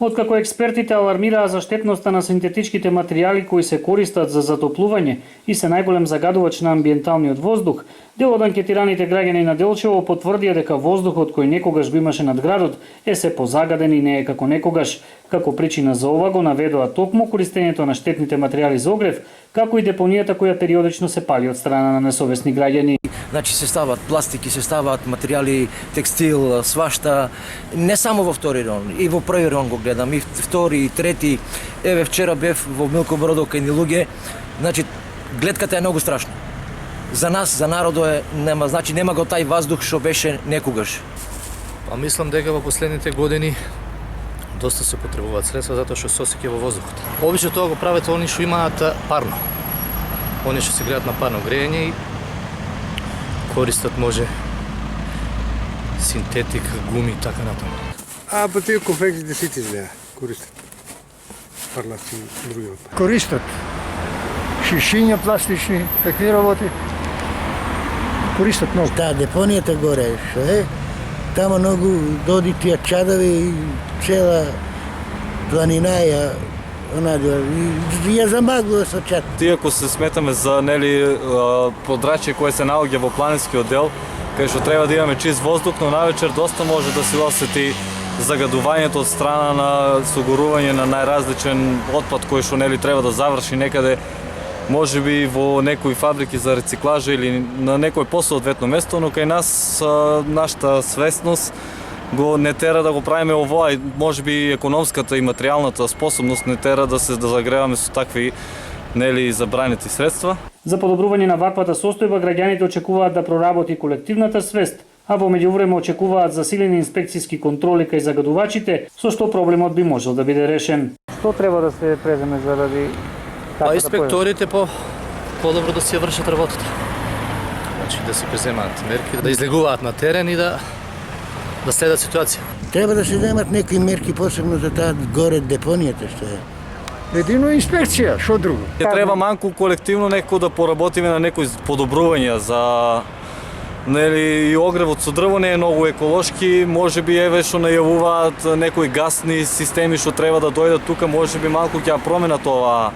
Откако експертите алармираа за штетноста на синтетичките материјали кои се користат за затоплување и се најголем загадувач на амбиенталниот воздух, дел од анкетираните граѓани на Делчево потврдија дека воздухот кој некогаш го имаше над градот е се позагаден и не е како некогаш. Како причина за ова го наведоа токму користењето на штетните материјали за огрев, како и депонијата која периодично се пали од страна на несовесни граѓани. Значи се стават пластики, се стават материјали, текстил, свашта, не само во втори район, и во први район го гледам, и втори, и трети. Еве вчера бев во Милко-Бродо кај ни луѓе. Значи гледката е многу страшна. За нас, за народот е нема, значи нема го тај воздух што беше некогаш. Па мислам дека во последните години доста се потребуваат средства затоа што се осеќа во воздухот. Обично тоа го прават они што имаат парно. Они што се греат на парно грејење и користат може синтетик, гуми и така натаму. А по тие конфекциите сите изгледа користат. Парлаци и други отпади. Користат шишиња пластични, такви работи. Користат многу. Таа депонијата горе, што е, тамо многу доди тие чадови и цела планина ја замаглува со чад. Тие ако се сметаме за подрачје кое се наоѓа во планинскиот дел, кај што треба да имаме чист воздух, но навечер доста може да се осети загадувањето од страна на согорување на најразличен отпад кој што треба да заврши некаде, можеби во некои фабрики за рециклажа или на некој посоодветно место, но кај нас нашата свесност го не тера да го правиме ово, и можеби економската и материјалната способност не тера да се загреваме со такви забранети средства. За подобрување на ваквата состојба граѓаните очекуваат да проработи колективната свест, а во меѓувреме очекуваат засилени инспекцијски контроли кај загадувачите, со што проблемот би можел да биде решен. Што треба да се преземе заради Па инспекторите подобро да си ја вршат работата. Значи да се преземаат мерки, да излегуваат на терен и да следат ситуација. Треба да се земат некои мерки посебно за таа горе депонијата што е. Едино инспекција, што друго? Треба манку колективно некако да поработиме на некои подобрувања за и огревот со дрво не е многу еколошки, можеби еве што најавуваат некои гасни системи што треба да дојдат тука, можеби малку ќе променат ова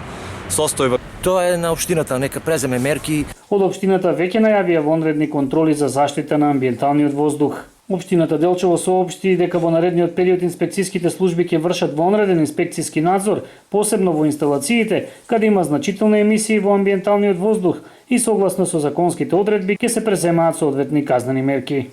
состојба. Тоа е на општината, нека преземе мерки. Од општината веќе најавија вонредни контроли за заштита на амбиенталниот воздух. Општината Делчево соопшти дека во наредниот период инспекцијските служби ќе вршат вонреден инспекцијски надзор, посебно во инсталациите, каде има значителни емисии во амбиенталниот воздух и согласно со законските одредби ќе се преземаат соодветни казнени мерки.